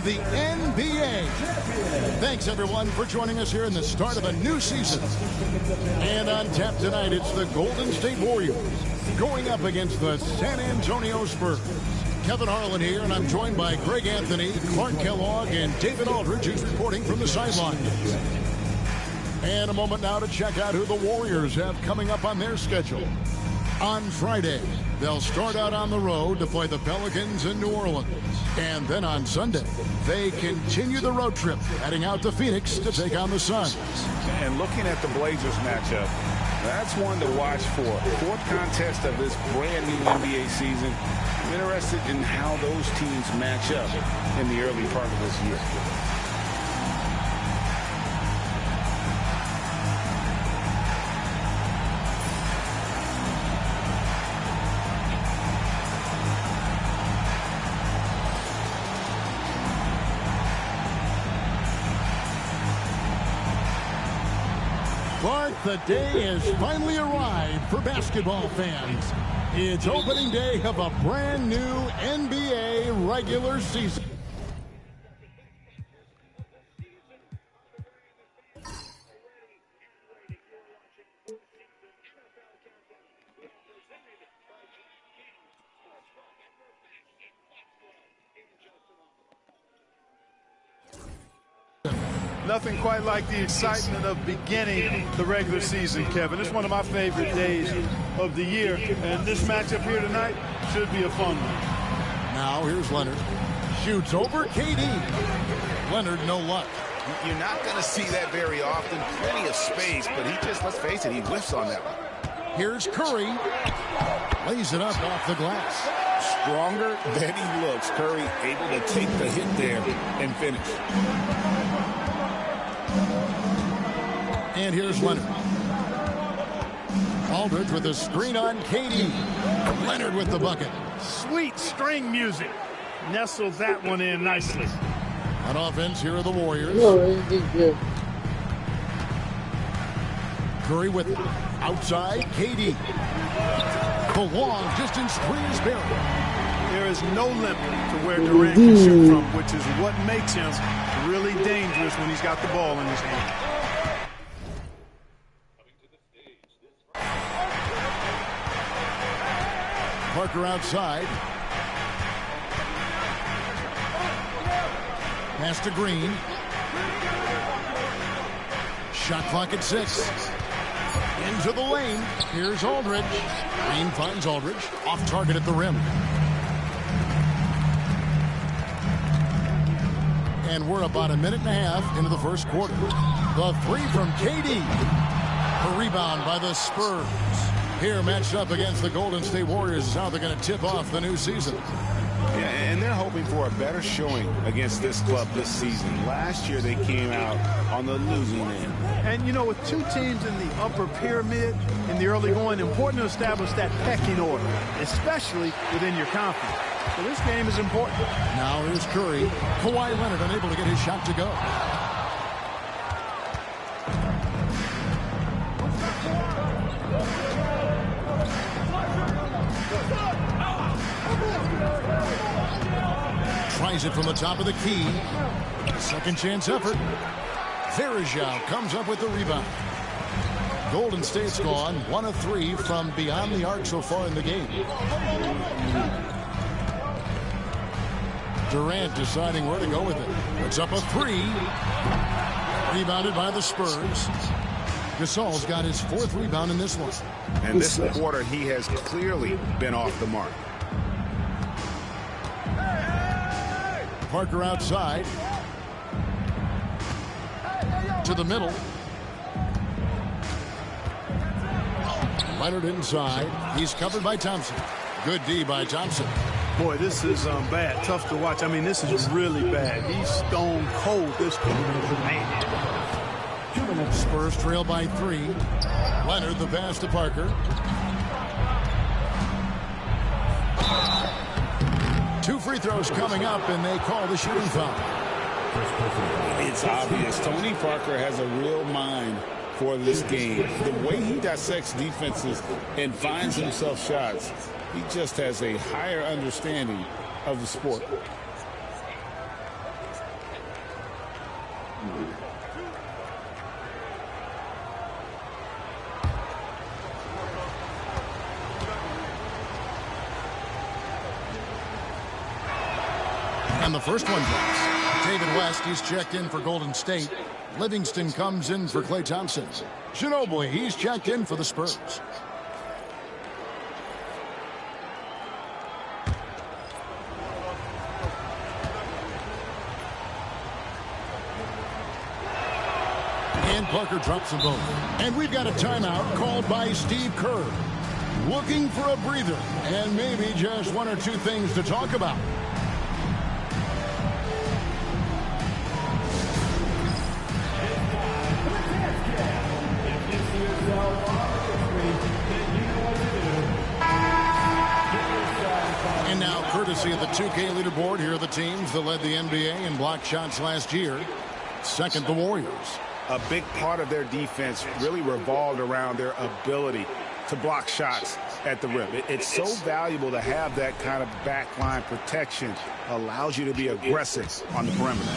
the NBA. Thanks, everyone, for joining us here in the start of a new season. And on tap tonight, it's the Golden State Warriors going up against the San Antonio Spurs. Kevin Harlan here, and I'm joined by Greg Anthony, Clark Kellogg, and David Aldridge, who's reporting from the sidelines. And a moment now to check out who the Warriors have coming up on their schedule. On Friday, they'll start out on the road to play the Pelicans in New Orleans. And then on Sunday, they continue the road trip, heading out to Phoenix to take on the Suns. And looking at the Blazers matchup, that's one to watch for. Fourth contest of this brand new NBA season. I'm interested in how those teams match up in the early part of this year. Clark, the day has finally arrived for basketball fans. It's opening day of a brand new NBA regular season. Nothing quite like the excitement of beginning the regular season, Kevin. It's one of my favorite days of the year, and this matchup here tonight should be a fun one. Now here's Leonard. Shoots over KD. Leonard, no luck. You're not going to see that very often. Plenty of space, but he just, let's face it, he whiffs on that one. Here's Curry. Lays it up off the glass. Stronger than he looks. Curry able to take the hit there and finish. And here's Leonard. Aldridge with a screen on KD. Leonard with the bucket. Sweet string music. Nestled that one in nicely. On offense, here are the Warriors. Curry with it. Outside, KD. The long distance three is buried. There is no limit to where Durant can shoot from, which is what makes him really dangerous when he's got the ball in his hand. Parker outside. Pass to Green. Shot clock at 6. Into the lane. Here's Aldridge. Green finds Aldridge. Off target at the rim. And we're about a minute and a half into the first quarter. The three from KD. A rebound by the Spurs. Here matched up against the Golden State Warriors is how they're going to tip off the new season. Yeah, and they're hoping for a better showing against this club this season. Last year they came out on the losing end. And, you know, with two teams in the upper pyramid in the early going, important to establish that pecking order, especially within your conference. So this game is important. Now here's Curry. Kawhi Leonard unable to get his shot to go. Tries it from the top of the key. Second chance effort. Verajao comes up with the rebound. Golden State's gone 1 of 3 from beyond the arc so far in the game. Durant deciding where to go with it. Puts up a 3. Rebounded by the Spurs. Gasol's got his 4th rebound in this one. And this quarter, he has clearly been off the mark. Parker outside. To the middle. Leonard inside. He's covered by Thompson. Good D by Thompson. Boy, this is bad. Tough to watch. I mean, this is really bad. He's stone cold this game. Man. Spurs trail by 3. Leonard the pass to Parker. 2 free throws coming up, and they call the shooting foul. It's obvious. Tony Parker has a real mind for this game. The way he dissects defenses and finds himself shots, he just has a higher understanding of the sport. And the first one drops. David West, he's checked in for Golden State. Livingston comes in for Klay Thompson. Ginobili, he's checked in for the Spurs. And Parker drops them both. And we've got a timeout called by Steve Kerr. Looking for a breather and maybe just one or two things to talk about. And now, courtesy of the 2K leaderboard, here are the teams that led the NBA in block shots last year. Second, the Warriors. A big part of their defense really revolved around their ability to block shots at the rim. It's so valuable to have that kind of backline protection. Allows you to be aggressive on the perimeter.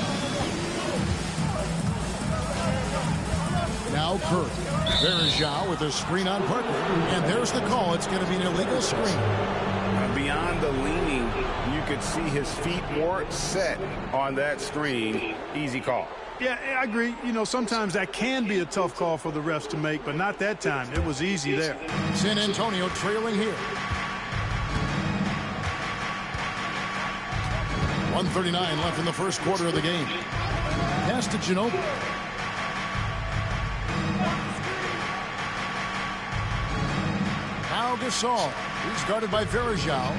Now Curry. Verjao with a screen on Parker. And there's the call. It's going to be an illegal screen. Beyond the leaning, you could see his feet more set on that screen. Easy call. Yeah, I agree. You know, sometimes that can be a tough call for the refs to make, but not that time. It was easy there. San Antonio trailing here. 1:39 left in the first quarter of the game. Pass to Ginobili. Now Gasol. He's guarded by Verjao.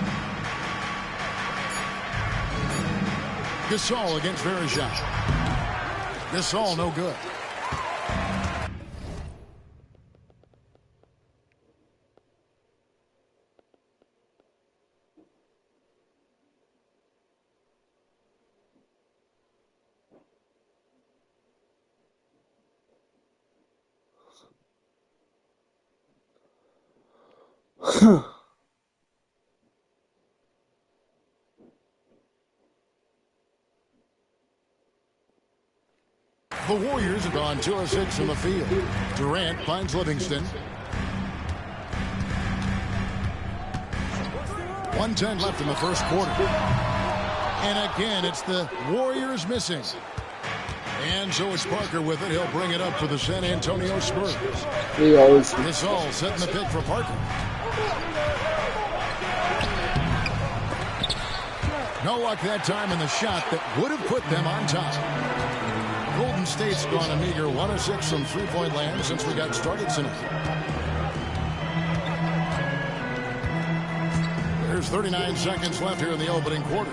Gasol against Verjao. Gasol no good. The Warriors have gone 2 of 6 from the field. Durant finds Livingston. 1:10 left in the first quarter. And again, it's the Warriors missing. And so it's Parker with it. He'll bring it up for the San Antonio Spurs. Gasol setting the pick for Parker. No luck that time in the shot that would have put them on top. Golden State's gone a meager 1 of 6 from three-point land since we got started tonight. There's 39 seconds left here in the opening quarter.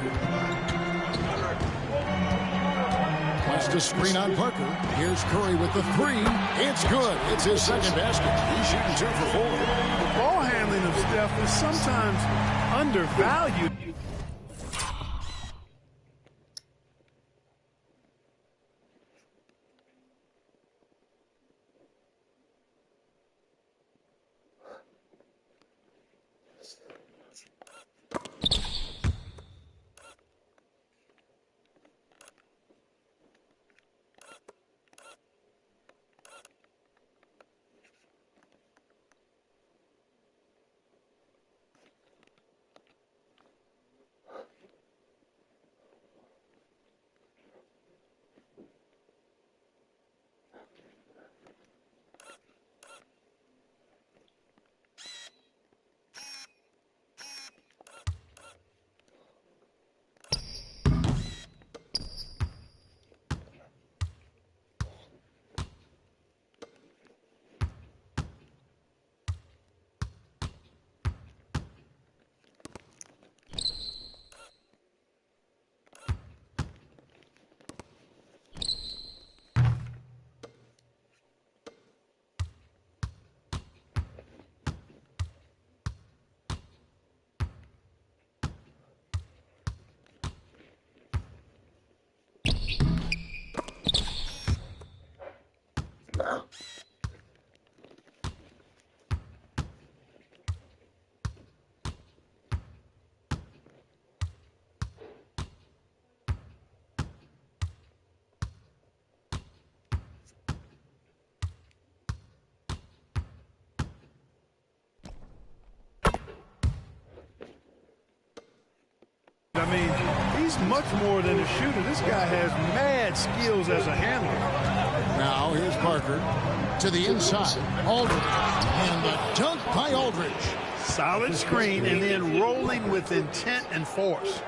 West to screen on Parker. Here's Curry with the three. It's good. It's his second basket. He's shooting 2 for 4. The ball handling of Steph is sometimes undervalued. He's much more than a shooter. This guy has mad skills as a handler. Now here's Parker to the inside. Aldridge. And the dunk by Aldridge. Solid screen and then rolling with intent and force.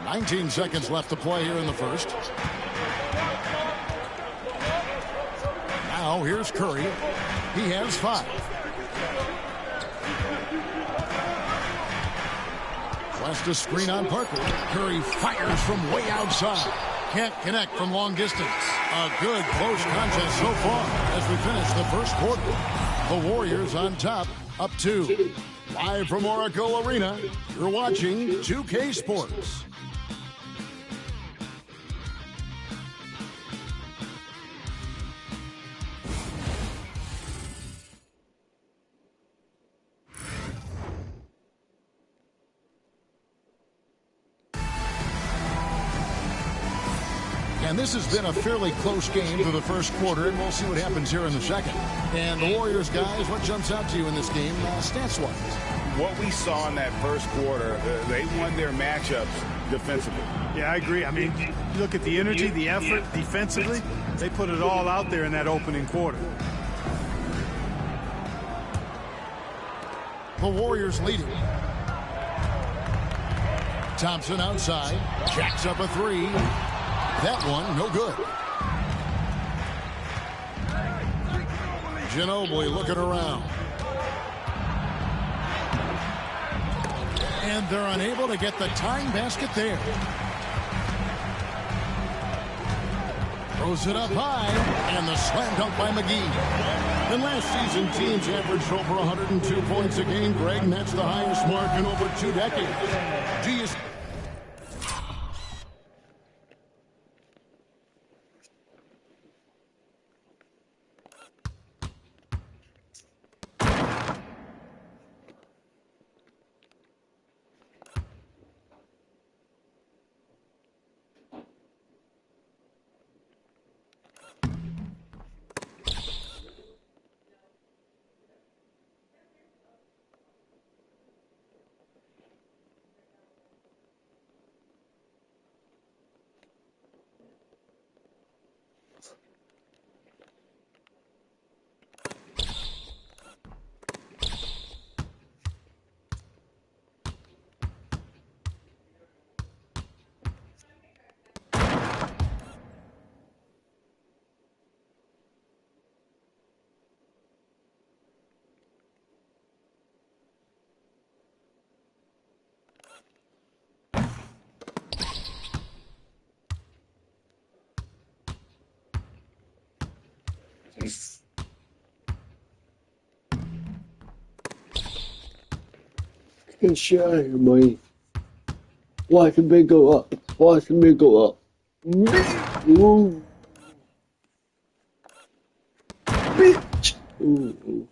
19 seconds left to play here in the first. Now here's Curry. He has 5. West a screen on Parker. Curry fires from way outside. Can't connect from long distance. A good close contest so far as we finish the first quarter. The Warriors on top, up 2. Live from Oracle Arena, you're watching 2K Sports. And this has been a fairly close game through the first quarter, and we'll see what happens here in the second. And the Warriors, guys, what jumps out to you in this game, stats-wise? What we saw in that first quarter, they won their matchups defensively. Yeah, I agree. I mean, you look at the energy, the effort defensively, they put it all out there in that opening quarter. The Warriors leading. Thompson outside, jacks up a 3. That one, no good. Ginobili looking around. And they're unable to get the tying basket there. Throws it up high, and the slam dunk by McGee. And last season, teams averaged over 102 points a game, Greg, and that's the highest mark in over 2 decades. Do you... Get shit out of here, man. Watch me go up. Watch me go up. Ooh. Bitch. Ooh.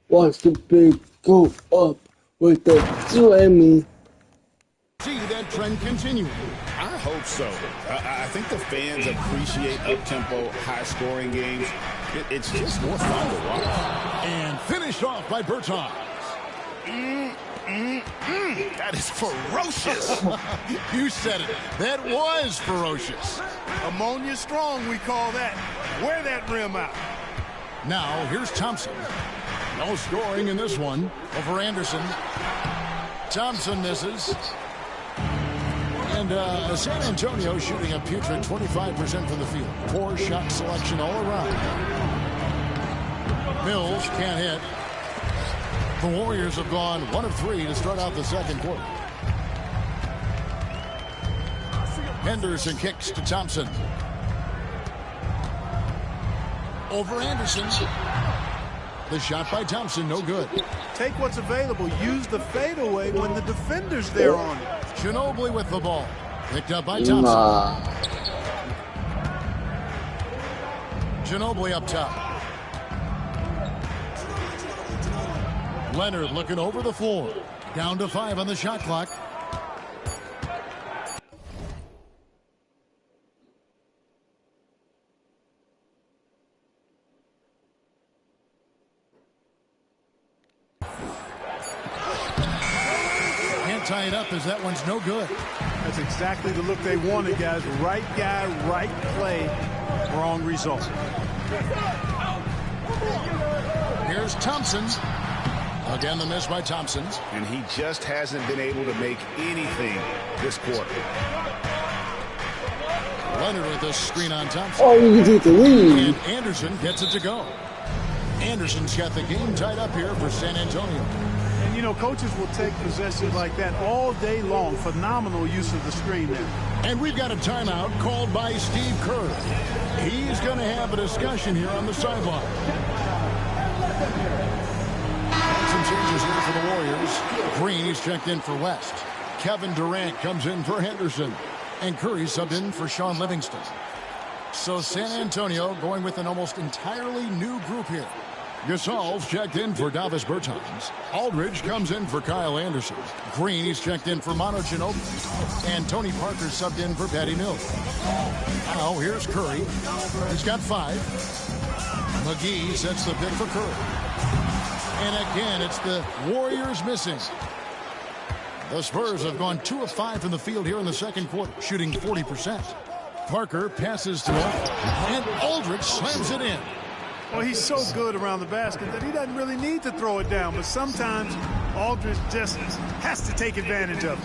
Watch the big go up with the slammy. See that trend continuing. I hope so. I think the fans appreciate up-tempo, high-scoring games. It's just more fun to watch. And finished off by Bertans. That is ferocious. You said it. That was ferocious. Ammonia strong, we call that. Wear that rim out. Now, here's Thompson. No scoring in this one over Anderson. Thompson misses. And San Antonio shooting a putrid 25% from the field. Poor shot selection all around. Mills can't hit. The Warriors have gone 1 of 3 to start out the second quarter. Henderson kicks to Thompson. Over Anderson. The shot by Thompson, no good. Take what's available. Use the fadeaway when the defender's there on it. Ginobili with the ball. Picked up by Thompson. Ginobili up top. Leonard looking over the floor. Down to 5 on the shot clock. tie it up as that one's no good. That's exactly the look they wanted, guys. Right guy, right play, wrong result. Here's Thompson. Again, the miss by Thompson. And he just hasn't been able to make anything this quarter. Leonard with a screen on Thompson. Oh, you get the lead. And Anderson gets it to go. Anderson's got the game tied up here for San Antonio. And, you know, coaches will take possessions like that all day long. Phenomenal use of the screen there. And we've got a timeout called by Steve Kerr. He's going to have a discussion here on the sideline. Some changes here for the Warriors. Green is checked in for West. Kevin Durant comes in for Henderson. And Curry subbed in for Sean Livingston. So San Antonio going with an almost entirely new group here. Gasol's checked in for Davis Bertans. Aldridge comes in for Kyle Anderson. Green is checked in for Manu Ginobili. And Tony Parker subbed in for Patty Mills. Now here's Curry. He's got 5. McGee sets the pick for Curry. And again, it's the Warriors missing. The Spurs have gone 2 of 5 from the field here in the second quarter, shooting 40%. Parker passes to Aldridge, and Aldridge slams it in. Well, he's so good around the basket that he doesn't really need to throw it down, but sometimes Aldridge just has to take advantage of it.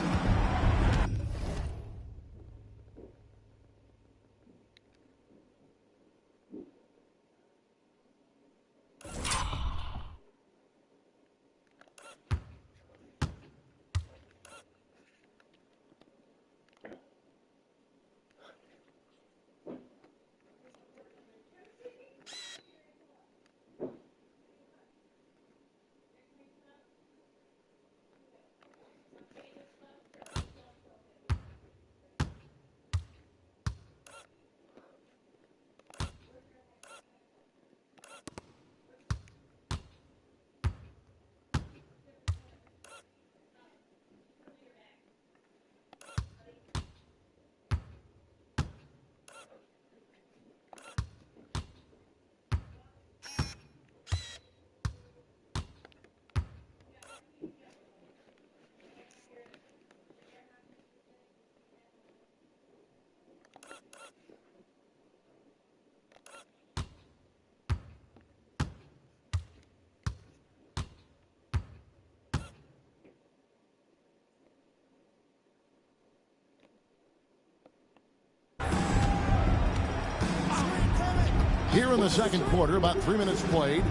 Here in the second quarter, about 3 minutes played.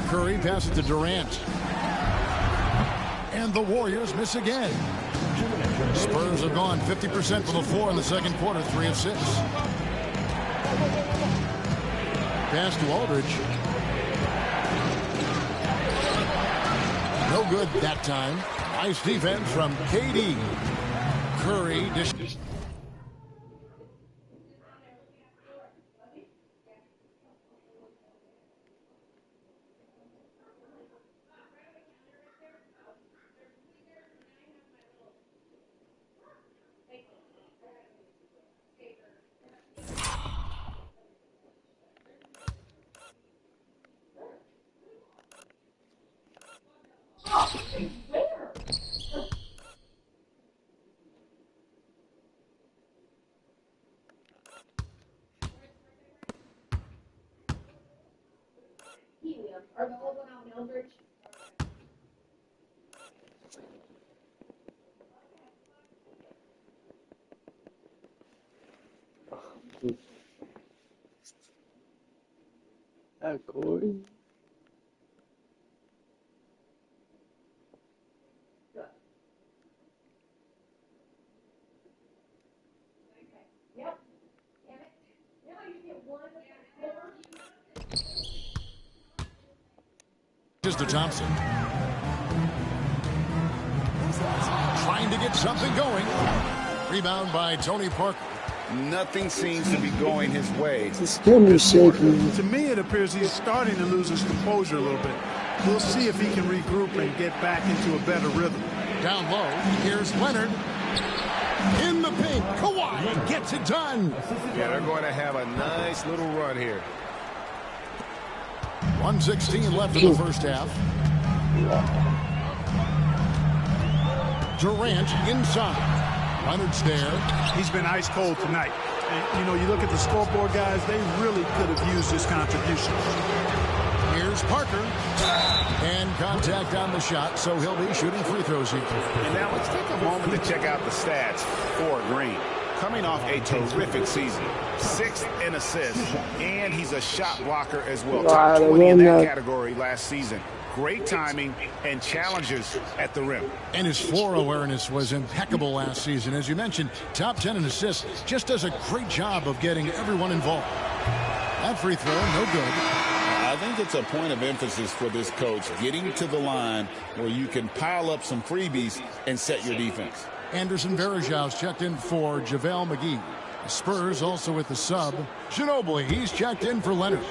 Curry passes to Durant. And the Warriors miss again. Spurs have gone 50% from the floor in the second quarter, 3 of 6. Pass to Aldridge. No good that time. Nice defense from KD. Curry dishes. Are the whole one out in Eldridge? Corey. Yep. Damn it. Now you get one more. Just to Thompson. Trying to get something going. Rebound by Tony Parker. Nothing seems to be going his way. His camera's shaking. To me, it appears he's starting to lose his composure a little bit. We'll see if he can regroup and get back into a better rhythm. Down low, here's Leonard. In the paint, Kawhi gets it done. Yeah, they're going to have a nice little run here. 1:16 left in the first half. Durant inside. Leonard's there. He's been ice cold tonight. And, you know, you look at the scoreboard, guys, they really could have used his contribution. Here's Parker. And contact on the shot, so he'll be shooting free throws here. And now let's take a moment to check out the stats for Green. Coming off a terrific season, 6th in assists, and he's a shot blocker as well. Top 20 in that category last season. Great timing and challenges at the rim. And his floor awareness was impeccable last season. As you mentioned, top 10 in assists. Just does a great job of getting everyone involved. That free throw, no good. I think it's a point of emphasis for this coach, getting to the line where you can pile up some freebies and set your defense. Anderson Varejau's checked in for JaVale McGee. The Spurs also with the sub. Ginobili, he's checked in for Leonard.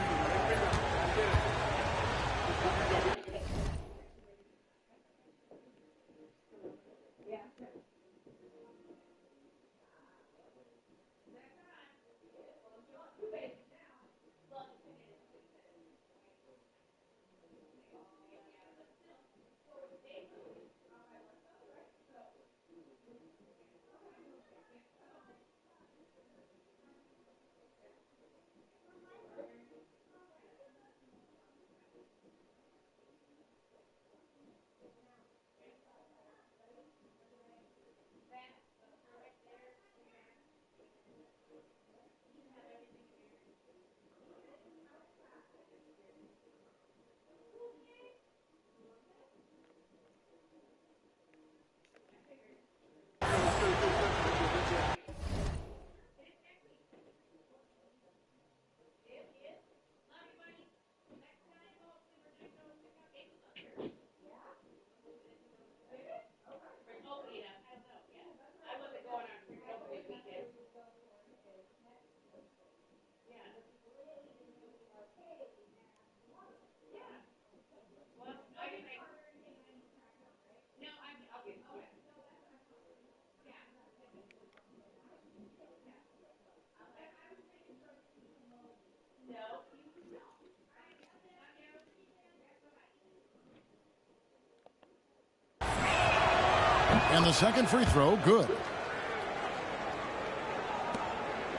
And the second free throw, good.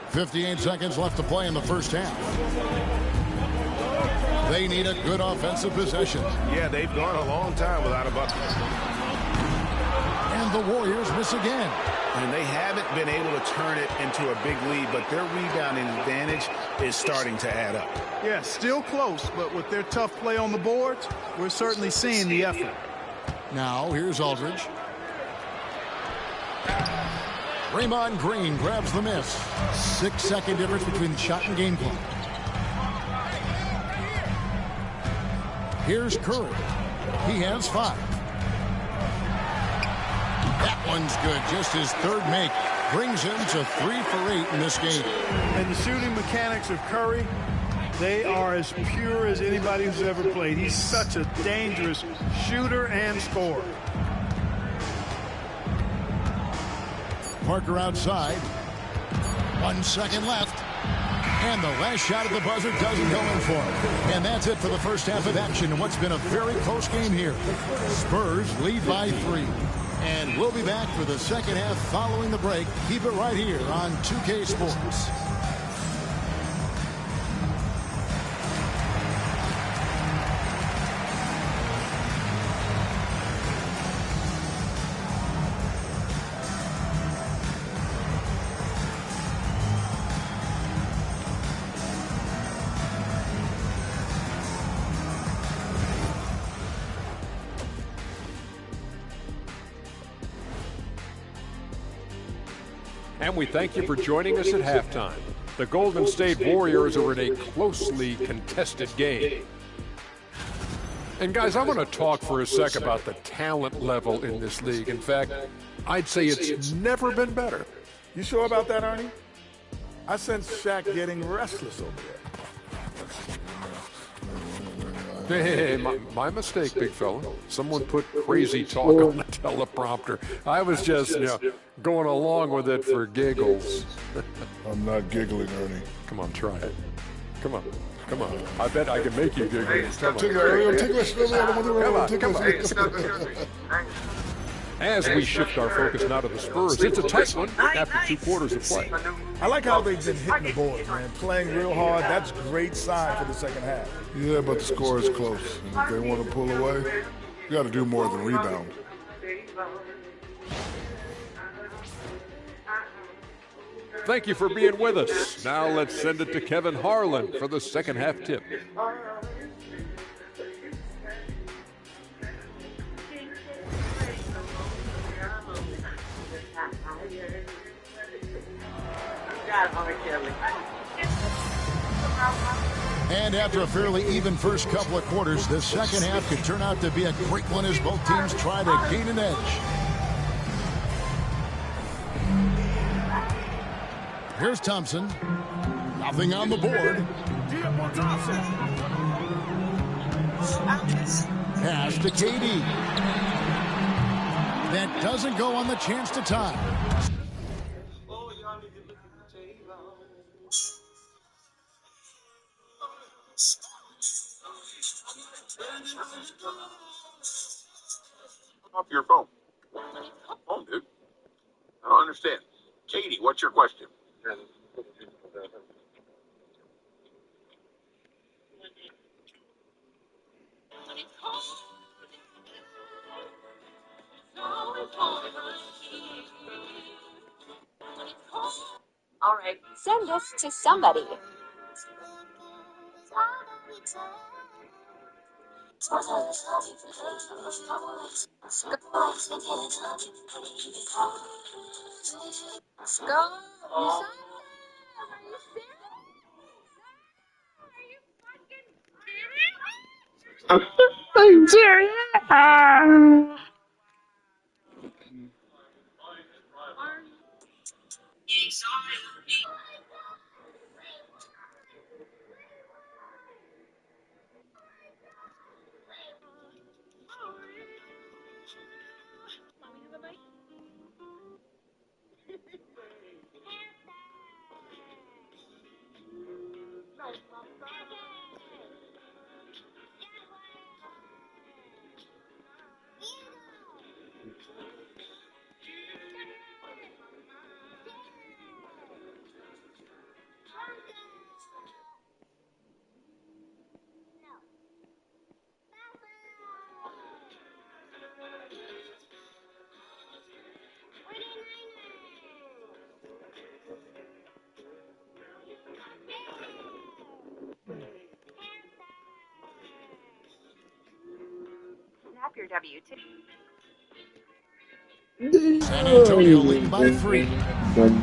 58 seconds left to play in the first half. They need a good offensive possession. Yeah, they've gone a long time without a bucket. And the Warriors miss again. And they haven't been able to turn it into a big lead, but their rebounding advantage is starting to add up. Yeah, still close, but with their tough play on the boards, we're certainly seeing the effort. Now, here's Aldridge. Draymond Green grabs the miss. 6-second difference between shot and game clock. Here's Curry. He has 5. That one's good. Just his third make. Brings him to 3 for 8 in this game. And the shooting mechanics of Curry, they are as pure as anybody who's ever played. He's such a dangerous shooter and scorer. Parker outside. 1 second left. And the last shot at the buzzer doesn't go in for it. And that's it for the first half of action in what's been a very close game here. Spurs lead by 3. And we'll be back for the second half following the break. Keep it right here on 2K Sports. And we thank you for joining us at halftime. The Golden State Warriors are in a closely contested game. And guys, I want to talk for a sec about the talent level in this league. In fact, I'd say it's never been better. You sure about that, Ernie? I sense Shaq getting restless over there. Hey, my mistake, big fella. Someone put crazy talk on the teleprompter. I was just, going along with it for giggles. I'm not giggling, Ernie. Come on, try it. Come on. Come on. I bet I can make you giggle. Come on. As we shift our focus now to the Spurs, it's a tight one after 2 quarters of play. I like how they've been hitting the boards, man. Playing real hard. That's a great sign for the second half. Yeah, but the score is close. And if they want to pull away, you got to do more than rebound. Thank you for being with us. Now let's send it to Kevin Harlan for the second half tip. And after a fairly even first couple of quarters, the second half could turn out to be a great one as both teams try to gain an edge. Here's Thompson. Nothing on the board. Pass to Katie. That doesn't go on the chance to tie. Off your phone. Phone, dude. I don't understand. Katie, what's your question? All right, send this to somebody. I'm serious. Snap your W2. San Antonio leading by 3. Parker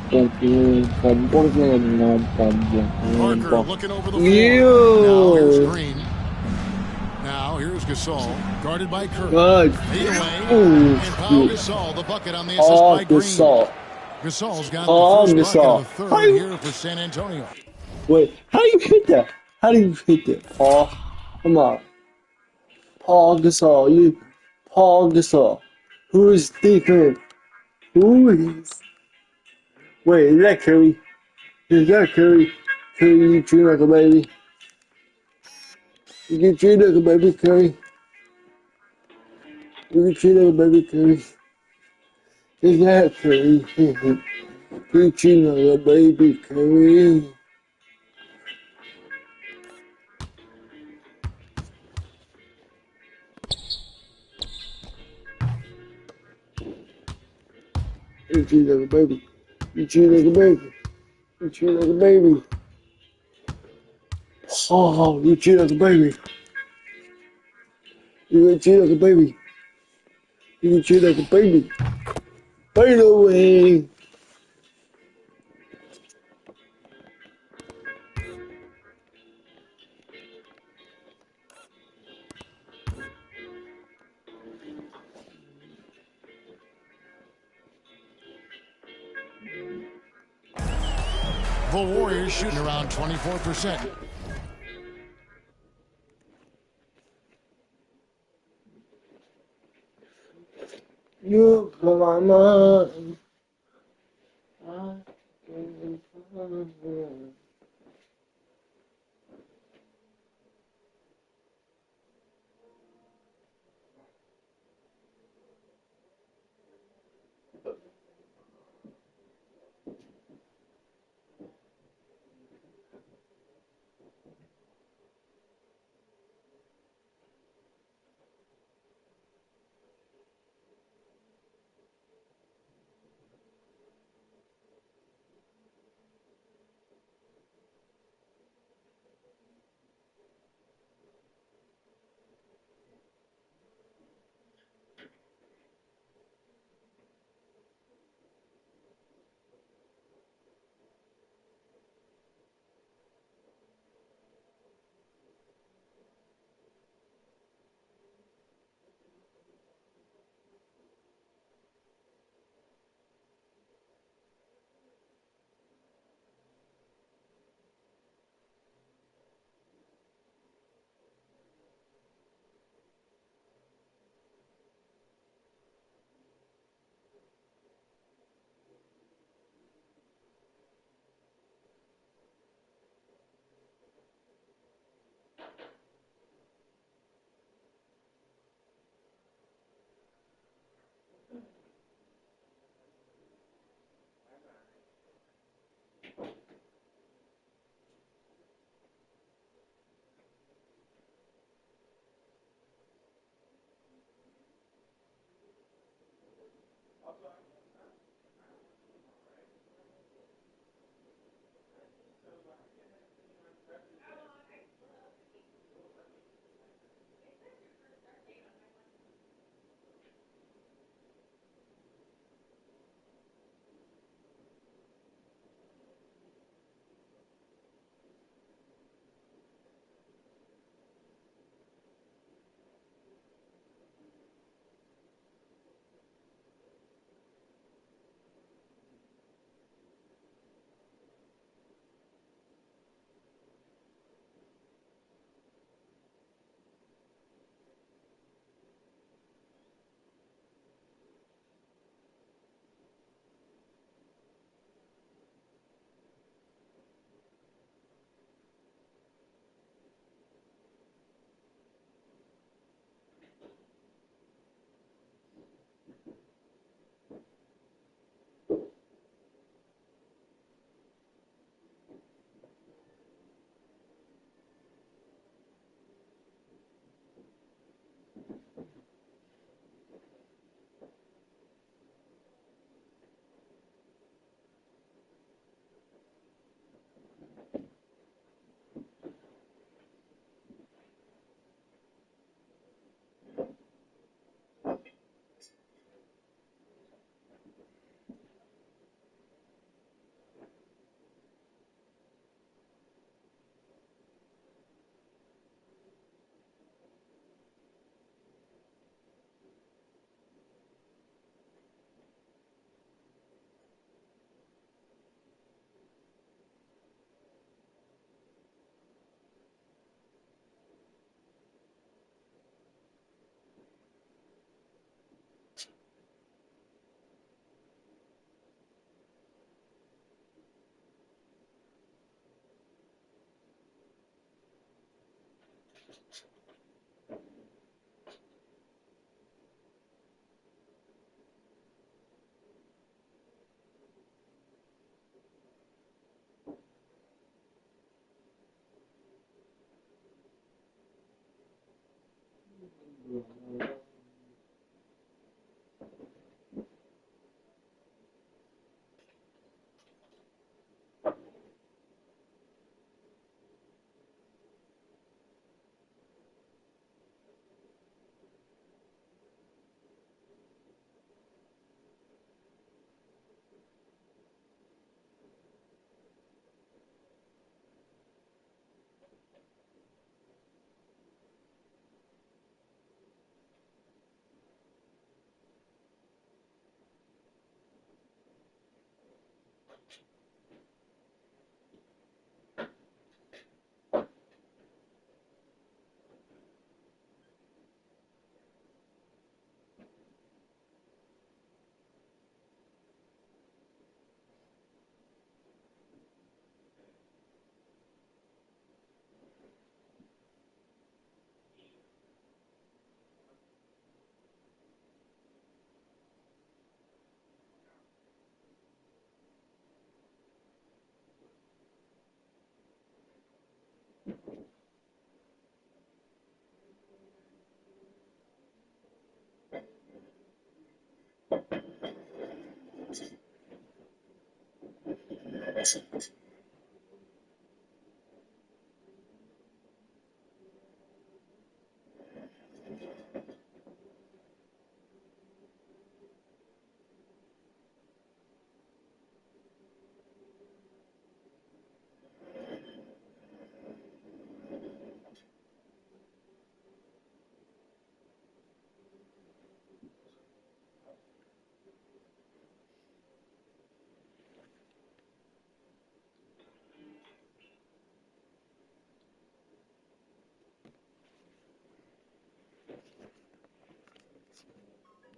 looking over the floor. Now here's Green. Now here's Gasol, guarded by Curry. Lead away. And Pau Gasol, the bucket on the assist by Green. Gasol's got the first bucket of the third here for San Antonio. Wait, how do you hit that? How do you hit that, Paul? Come on. Paul Gasol, Paul Gasol. Who is thinking? Who is? Wait, is that Curry? Is that Curry? Curry, you treat like a baby. You get treated like a baby, Curry. You get treated like a baby, Curry. Is that Curry? You treat like a baby, Curry. You treat like a baby. You treat like a baby. You treat like a baby. Oh, you treat like a baby. You treat like a baby. You treat like a baby. By the way. The Warriors shooting around 24%. You come on, man.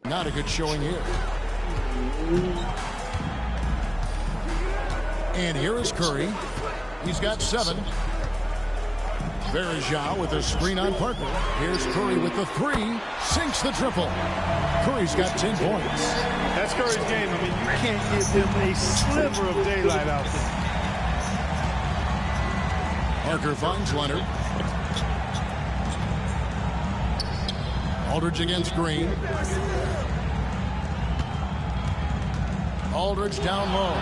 Not a good showing here. And here is Curry. He's got 7. Verjao with a screen on Parker. Here's Curry with the 3. Sinks the triple. Curry's got 10 points. That's Curry's game. I mean, you can't give him a sliver of daylight out there. Parker finds Leonard. Aldridge against Green. Aldridge down low.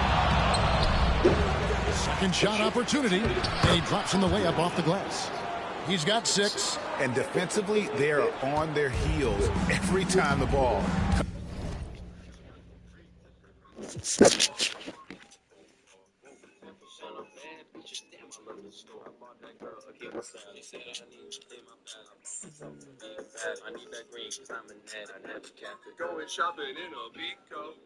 Second shot opportunity. And he drops in the layup off the glass. He's got 6. And defensively, they are on their heels every time the ball. I need that green because I'm a net. I never captured. Going shopping in a big coat.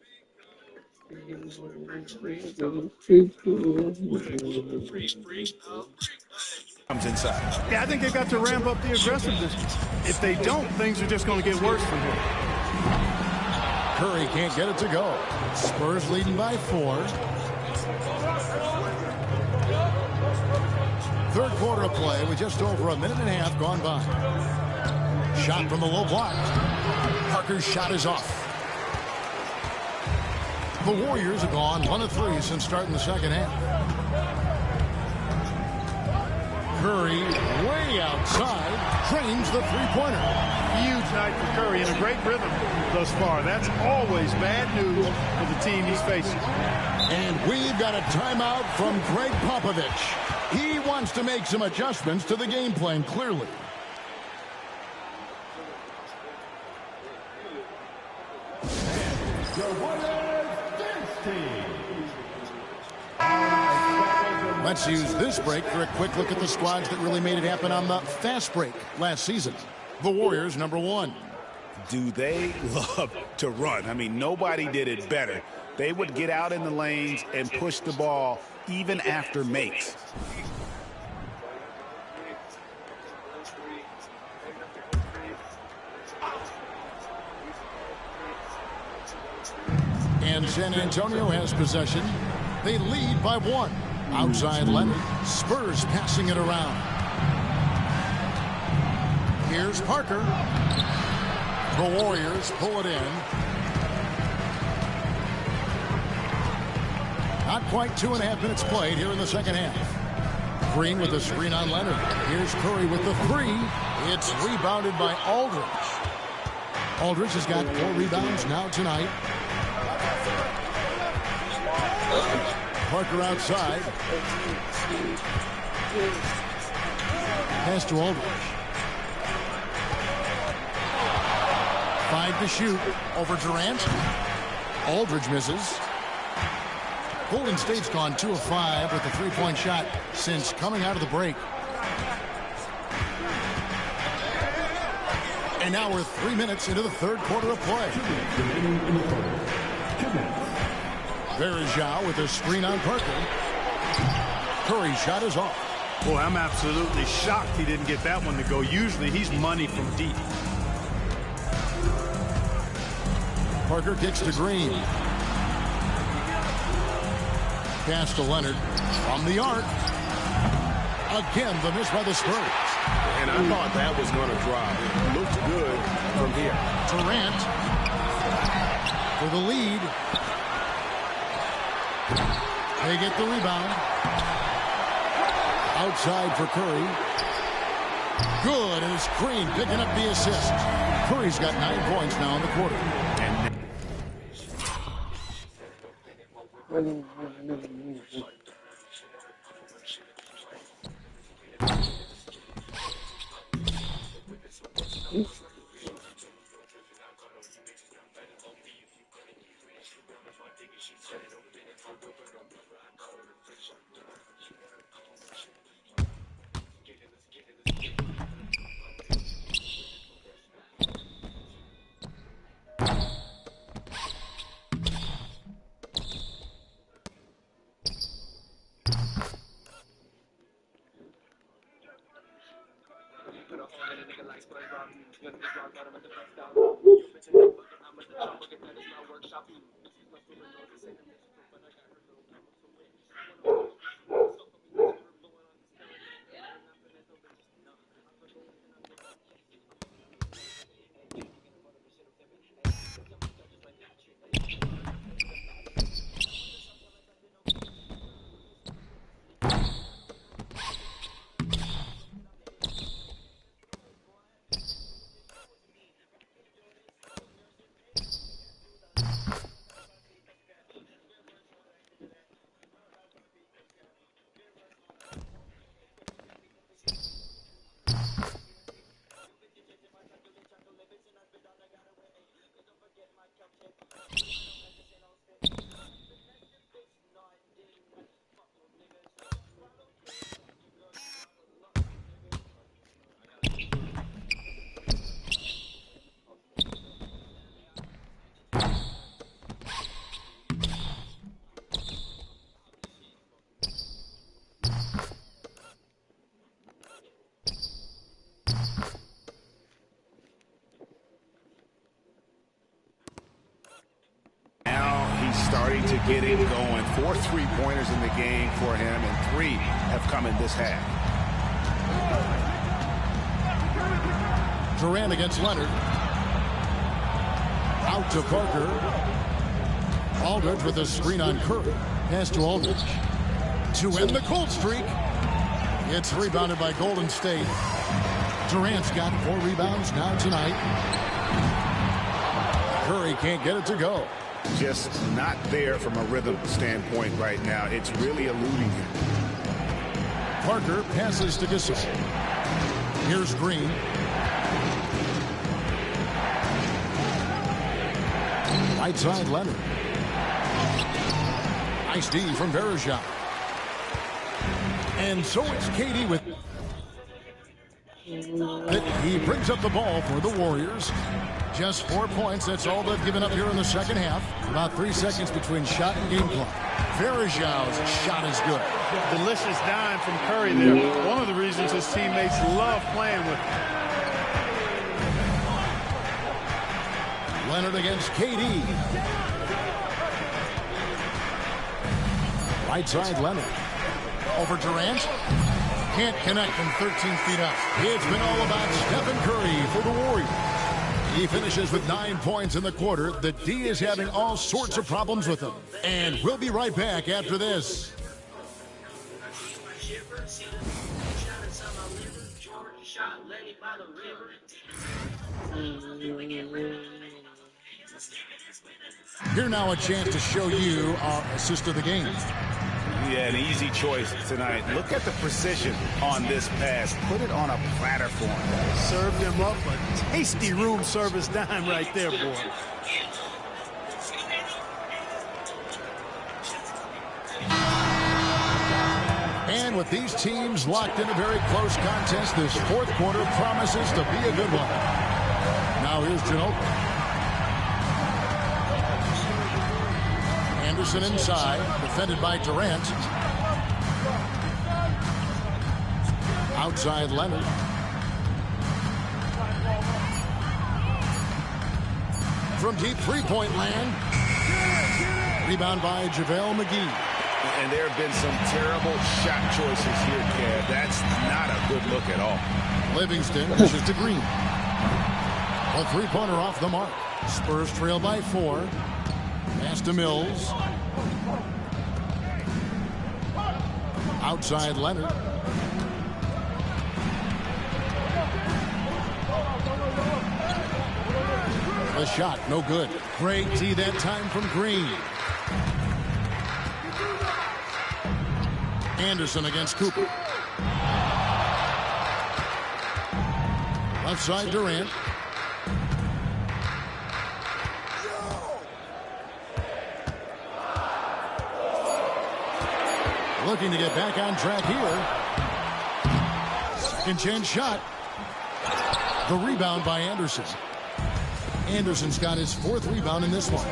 Comes inside. Yeah, I think they've got to ramp up the aggressiveness. If they don't, things are just going to get worse from here. Curry can't get it to go. Spurs leading by 4. Third quarter of play with just over a minute and a half gone by. Shot from the low block. Parker's shot is off. The Warriors have gone 1 of 3 since starting the second half. Curry way outside drains the three-pointer. Huge night for Curry and a great rhythm thus far. That's always bad news for the team he's facing. And we've got a timeout from Greg Popovich. He wants to make some adjustments to the game plan, clearly. Let's use this break for a quick look at the squads that really made it happen on the fast break last season. The Warriors, number 1. Do they love to run? I mean, nobody did it better. They would get out in the lanes and push the ball even after makes. And San Antonio has possession. They lead by 1. Outside Leonard. Spurs passing it around. Here's Parker. The Warriors pull it in. Not quite 2.5 minutes played here in the second half. Green with the screen on Leonard. Here's Curry with the 3. It's rebounded by Aldridge. Aldridge has got 4 rebounds now tonight. Parker outside. Pass to Aldridge. 5 to shoot. Over Durant. Aldridge misses. Golden State's gone 2 of 5 with a 3-point shot since coming out of the break. And now we're 3 minutes into the third quarter of play. Verjao with a screen on Parker. Curry's shot is off. Boy, I'm absolutely shocked he didn't get that one to go. Usually he's money from deep. Parker kicks to Green. Pass to Leonard from the arc. Again, the miss by the Spurs. And I thought that was going to drop. It looked good from here. Durant for the lead. They get the rebound. Outside for Curry. Good, and it's Green picking up the assist. Curry's got 9 points now in the quarter. Starting to get it going. 4 3-pointers in the game for him, and 3 have come in this half. Durant against Leonard. Out to Parker. Aldridge with a screen on Curry. Pass to Aldridge. To end the cold streak. It's rebounded by Golden State. Durant's got 4 rebounds now tonight. Curry can't get it to go. Just not there from a rhythm standpoint right now. It's really eluding him. Parker passes to Gasol. Here's Green. Right side Leonard. Nice D from Verejao. And so it's KD with... He brings up the ball for the Warriors. Just 4 points. That's all they've given up here in the second half. About 3 seconds between shot and game clock. Verejao's shot is good. Delicious dime from Curry there. One of the reasons his teammates love playing with him. Leonard against KD. Right side Leonard. Over Durant. Can't connect from 13 feet up. It's been all about Stephen Curry for the Warriors. He finishes with 9 points in the quarter. The D is having all sorts of problems with him. And we'll be right back after this. Here now a chance to show you our assist of the game. Yeah, an easy choice tonight. Look at the precision on this pass. Put it on a platter for him. Served him up a tasty room service dime right there, boy. And with these teams locked in a very close contest, this fourth quarter promises to be a good one. Now here's Ginobili. Anderson inside, defended by Durant. Outside Leonard. From deep three-point land. Rebound by JaVale McGee. And there have been some terrible shot choices here, Kev. That's not a good look at all. Livingston pushes to Green. A three-pointer off the mark. Spurs trail by 4. Pass to Mills. Outside Leonard. The shot, no good. Great D that time from Green. Anderson against Cooper. Left side, Durant. Looking to get back on track here. Second chance shot. The rebound by Anderson. Anderson's got his 4th rebound in this one.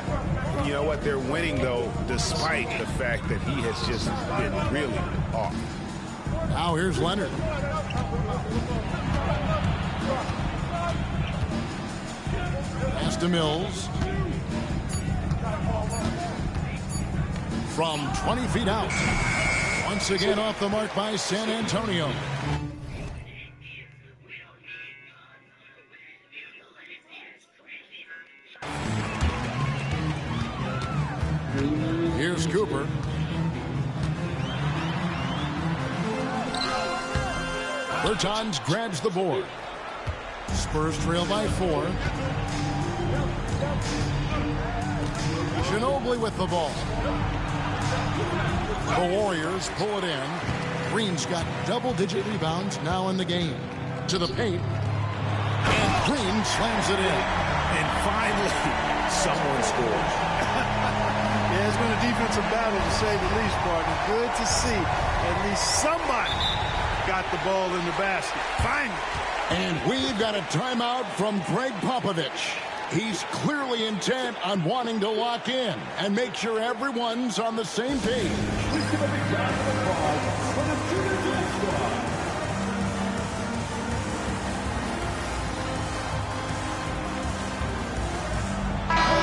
You know what? They're winning, though, despite the fact that he has just been really off. Now here's Leonard. Pass to Mills. From 20 feet out. Once again off the mark by San Antonio. Here's Cooper. Bertans grabs the board. Spurs trail by 4. Ginobili with the ball. The Warriors pull it in. Green's got double-digit rebounds now in the game. To the paint. And Green slams it in. And finally, someone scores. Yeah, it's been a defensive battle, to say the least, partner. Good to see at least somebody got the ball in the basket. Finally. And we've got a timeout from Greg Popovich. He's clearly intent on wanting to lock in and make sure everyone's on the same page. Please give a big round of applause for the Junior Jazz Squad.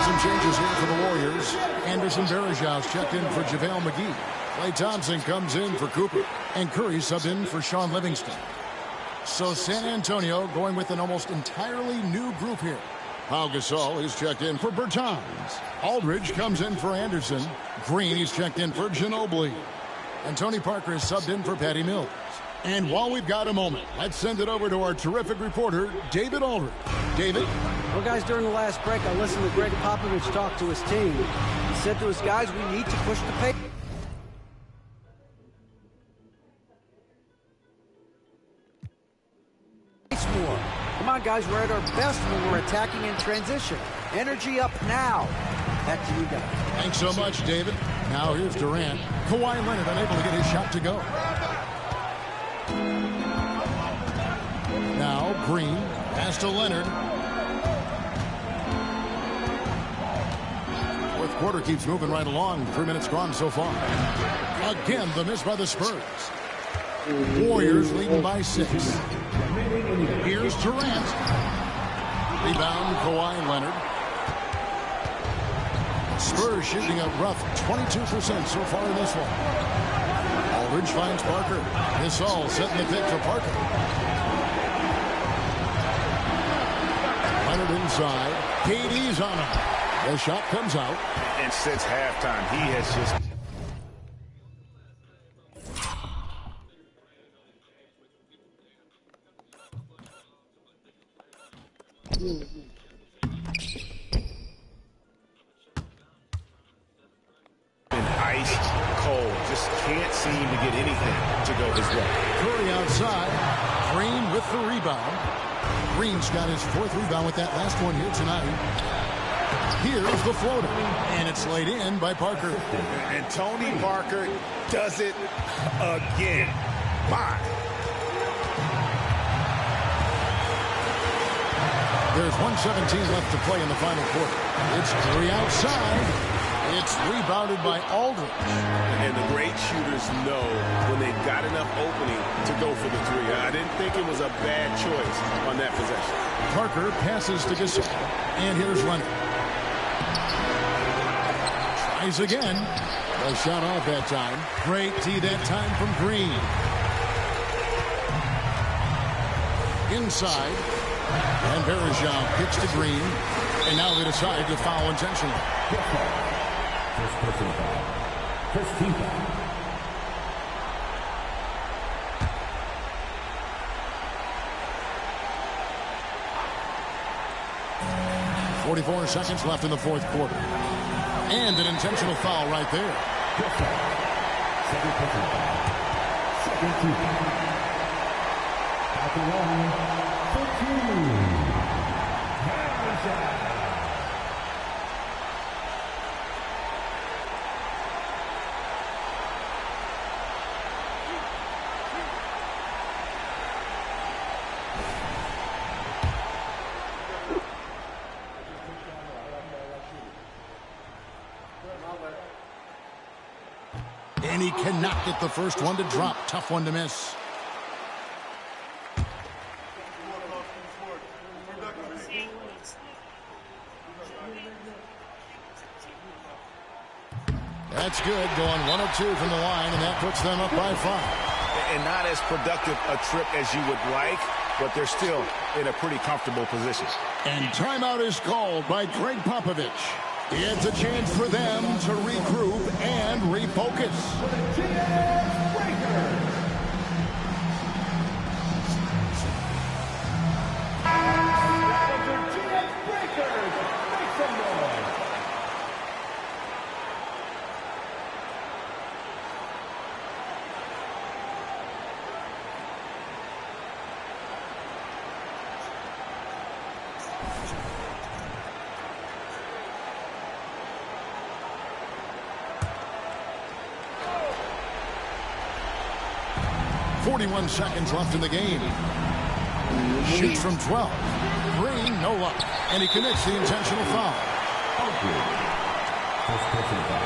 Some changes here for the Warriors. Anderson Varejau's checked in for JaVale McGee. Klay Thompson comes in for Cooper. And Curry subbed in for Sean Livingston. So San Antonio going with an almost entirely new group here. Pau Gasol is checked in for Bertans. Aldridge comes in for Anderson. Green is checked in for Ginobili. And Tony Parker is subbed in for Patty Mills. And while we've got a moment, let's send it over to our terrific reporter, David Aldridge. David? Well, guys, during the last break, I listened to Greg Popovich talk to his team. He said to his guys, we need to push the pace more. Come on, guys, we're at our best when we're attacking in transition. Energy up now. Back to you guys. Thanks so much, David. Now here's Durant. Kawhi Leonard unable to get his shot to go. Now Green. Pass to Leonard. Fourth quarter keeps moving right along. 3 minutes gone so far. Again, the miss by the Spurs. Warriors leading by 6. Here's Durant. Rebound, Kawhi Leonard. Spurs shooting a rough 22% so far in this one. Aldridge finds Parker. This all setting the pick for Parker. Leonard inside. KD's on him. The shot comes out. And since halftime, he has just... been iced cold. Just can't seem to get anything to go his way. Curry outside. Green with the rebound. Green's got his 4th rebound with that last one here tonight. Here's the floater. And it's laid in by Parker. And Tony Parker does it again. My. There's 1:17 left to play in the final quarter. It's Curry outside. It's rebounded by Aldridge. And the great shooters know when they've got enough opening to go for the 3. I didn't think it was a bad choice on that possession. Parker passes to Gasol. And here's Leonard. Tries again. A shot off that time. Great tee that time from Green. Inside. And Varejao kicks to Green. And now they decide to foul intentionally. First person foul. First team foul. 44 seconds left in the 4th quarter. And an intentional foul right there. Second person foul. Second team foul. At the line, And he cannot get the first one to drop. Tough one to miss. That's good, going 1 of 2 from the line, and that puts them up by 5. And not as productive a trip as you would like, but they're still in a pretty comfortable position. And timeout is called by Greg Popovich. It's a chance for them to regroup and refocus. .41 seconds left in the game. Shoots from 12. Green, no luck. And he commits the intentional foul. First personal foul.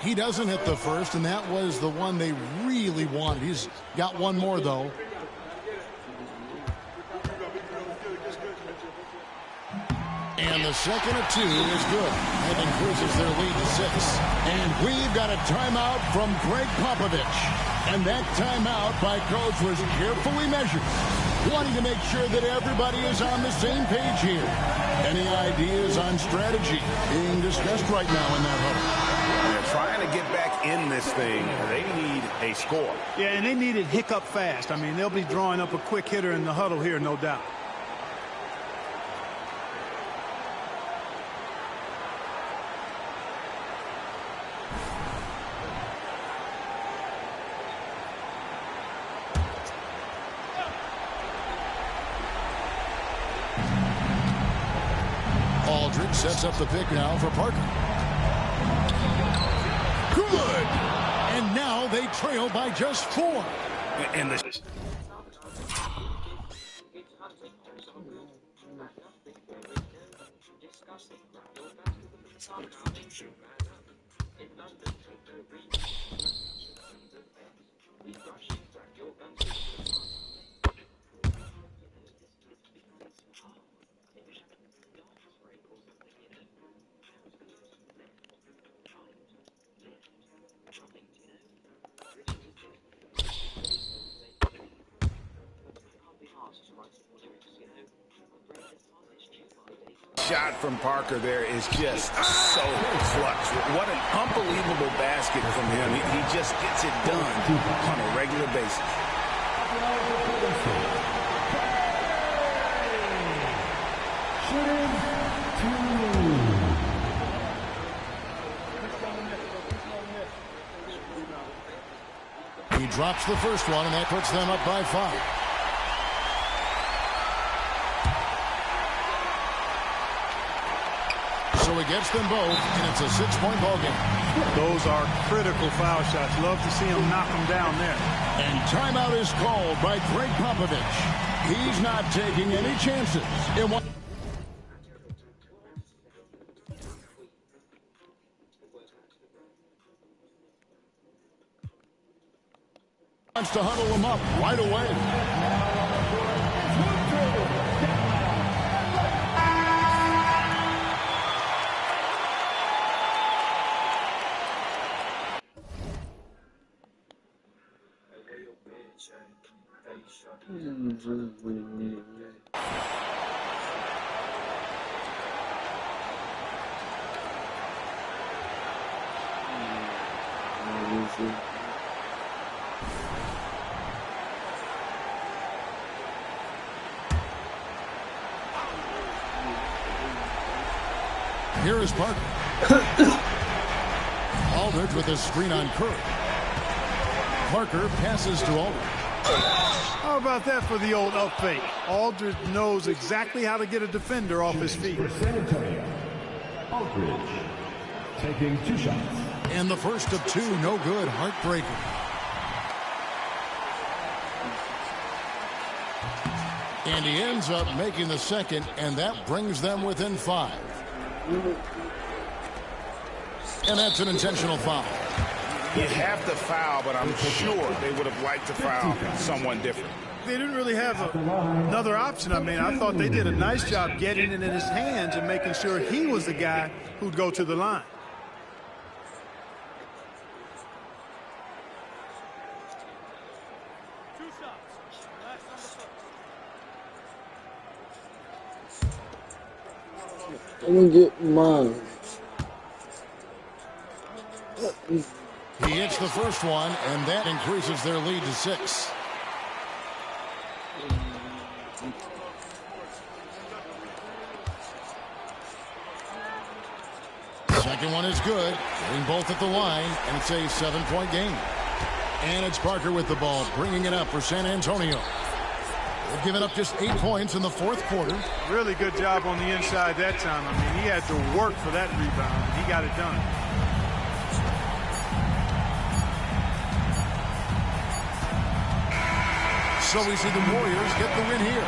13. He doesn't hit the first, and that was the one they really wanted. He's got one more, though. And the second of 2 is good. That increases their lead to 6. And we've got a timeout from Greg Popovich. And that timeout by Coach was carefully measured, wanting to make sure that everybody is on the same page here. Any ideas on strategy being discussed right now in that huddle? They're trying to get back in this thing. They need a score. Yeah, and they need it hiccup fast. I mean, they'll be drawing up a quick hitter in the huddle here, no doubt. Aldridge sets up the pick now for Parker. Good! And now they trail by just 4. And the shot from Parker there is just so clutch. What an unbelievable basket from him. He just gets it done on a regular basis. He drops the first one, and that puts them up by 5. So he gets them both, and it's a 6-point ball game. Those are critical foul shots. Love to see him knock them down there. And timeout is called by Greg Popovich. He's not taking any chances. It wants to huddle them up right away. Here is Parker. Aldridge with a screen on Curry. Parker passes to Aldridge. How about that for the old up fake? Aldridge knows exactly how to get a defender off his feet. For San Antonio, Aldridge taking 2 shots. And the first of 2, no good, heartbreaker. And he ends up making the second, and that brings them within 5. And that's an intentional foul. You have to foul, but I'm sure they would have liked to foul someone different. They didn't really have another option. I mean, I thought they did a nice job getting it in his hands and making sure he was the guy who'd go to the line. I'm gonna get mine. He hits the first one, and that increases their lead to 6. Second one is good. Getting both at the line, and it's a 7-point game. And it's Parker with the ball, bringing it up for San Antonio. They've given up just 8 points in the 4th quarter. Really good job on the inside that time. I mean, he had to work for that rebound. He got it done. So we see the Warriors get the win here.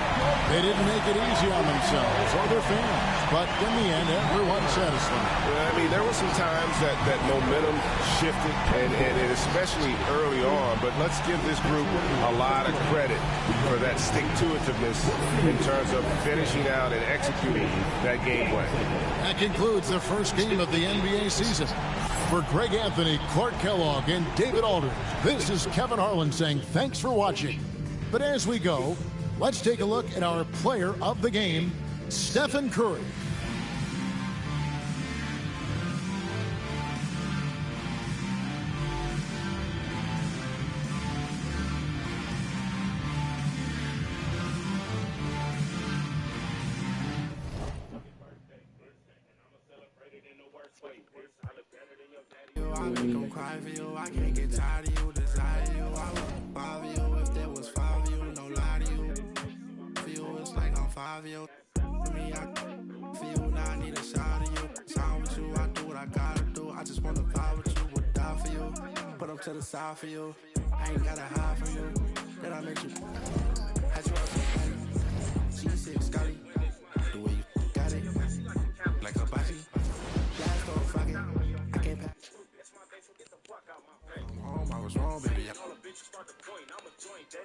They didn't make it easy on themselves or their fans, but in the end, everyone's satisfied. I mean, there were some times that momentum shifted, and especially early on, but let's give this group a lot of credit for that stick-to-itiveness in terms of finishing out and executing that game plan. That concludes the first game of the NBA season. For Greg Anthony, Clark Kellogg, and David Aldridge, this is Kevin Harlan saying thanks for watching. But as we go, let's take a look at our player of the game, Stephen Curry. I make them cry for you. I can't get tired of you, desire you. I would five you if there was 5 of you, no lie to you. For you, it's like I'm 5 of you. For me, for you, now I need a shot of you. Sound with you, I do what I gotta do. I just wanna vibe with you, would die for you. Put up to the side for you. I ain't gotta hide from you. Then I make you. Had you up G6, got